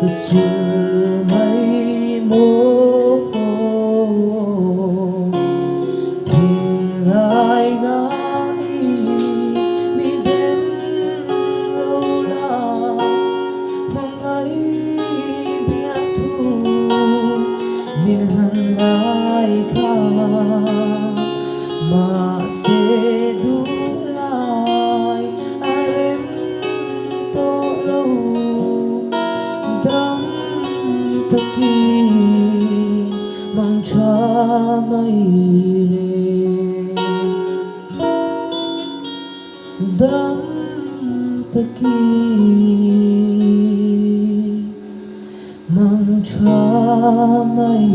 chul mai mo thình lai na i mi đến lâu la mong ấy biết thu mình hằn lại kha mà sẽ đủ lại ai đến to lâu đắm tất kỳ mong cha mây lệ đắm tất kỳ mong cha mây